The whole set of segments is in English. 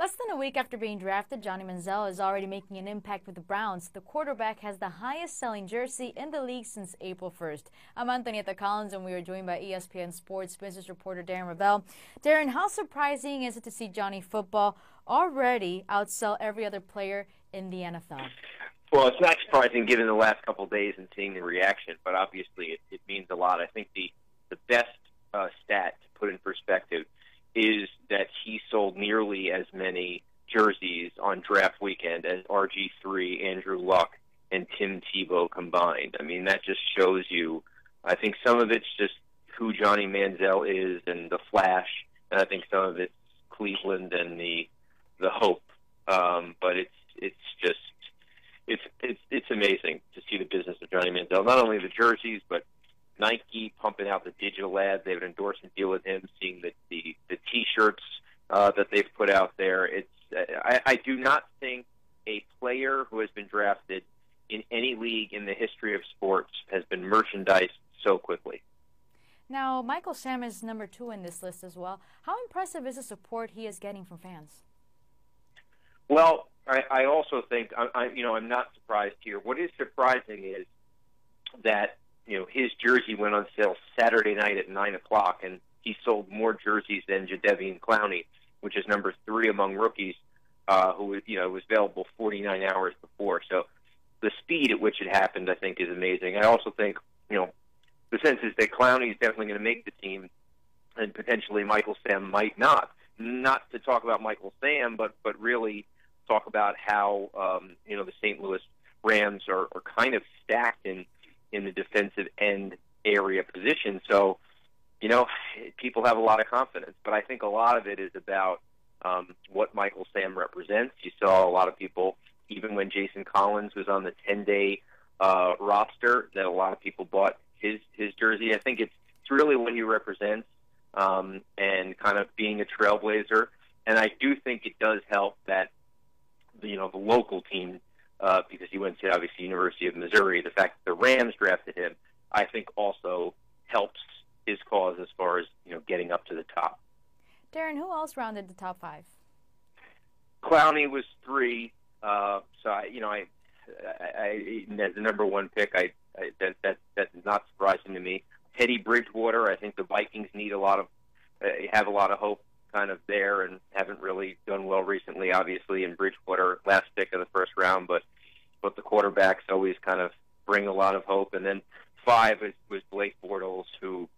Less than a week after being drafted, Johnny Manziel is already making an impact with the Browns. The quarterback has the highest selling jersey in the league since April 1st. I'm Antonieta Collins, and we are joined by ESPN Sports business reporter Darren Rovell. Darren, how surprising is it to see Johnny Football already outsell every other player in the NFL? Well, it's not surprising given the last couple of days and seeing the reaction, but obviously it means a lot. I think the best stat to put in perspective is that he sold nearly as many jerseys on draft weekend as RG3, Andrew Luck, and Tim Tebow combined. I mean, that just shows you, I think some of it's just who Johnny Manziel is and the flash, and I think some of it's Cleveland and the hope. But it's amazing to see the business of Johnny Manziel. Not only the jerseys, but Nike pumping out the digital ads. They have an endorsement deal with him. Seeing the T-shirts that they've put out there. I do not think a player who has been drafted in any league in the history of sports has been merchandised so quickly. Now, Michael Sam is number 2 in this list as well. How impressive is the support he is getting from fans? Well, I also think I'm not surprised here. What is surprising is that his jersey went on sale Saturday night at 9 o'clock, and he sold more jerseys than Jadeveon Clowney, which is number 3 among rookies, who was available 49 hours before. So the speed at which it happened, I think, is amazing. I also think, the sense is that Clowney is definitely going to make the team, and potentially Michael Sam might not. Not to talk about Michael Sam, but really talk about how the St. Louis Rams are kind of stacked in the defensive end area position. So, people have a lot of confidence, but I think a lot of it is about what Michael Sam represents. You saw a lot of people, even when Jason Collins was on the 10-day roster, that a lot of people bought his jersey. I think it's really what he represents and kind of being a trailblazer. And I do think it does help that the local team, because he went to, obviously, University of Missouri, the fact that the Rams drafted him, I think also helps his cause as far as, getting up to the top. Darren, who else rounded the top 5? Clowney was 3. So, as the number 1 pick, that's not surprising to me. Teddy Bridgewater, I think the Vikings have a lot of hope kind of there, and haven't really done well recently, obviously, in Bridgewater, last pick of the first round, but the quarterbacks always kind of bring a lot of hope. And then 5 was Blake Bortles, who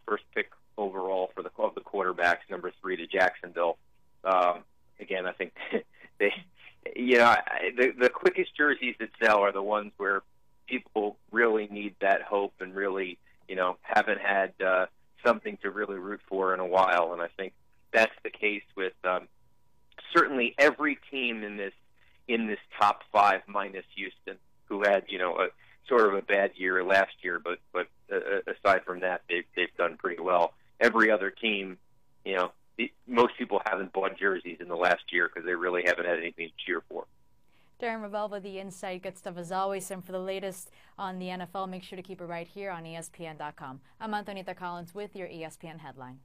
first pick overall for the quarterbacks, number 3 to Jacksonville. Again, I think the quickest jerseys that sell are the ones where people really need that hope and really, haven't had something to really root for in a while. And I think that's the case with certainly every team in this top 5 minus Houston, who had a sort of a bad year last year, but aside from that, they've done pretty well. Every other team, most people haven't bought jerseys in the last year because they really haven't had anything to cheer for. Darren Rovell with the insight. Good stuff as always. And for the latest on the NFL, make sure to keep it right here on ESPN.com. I'm Antonieta Collins with your ESPN Headline.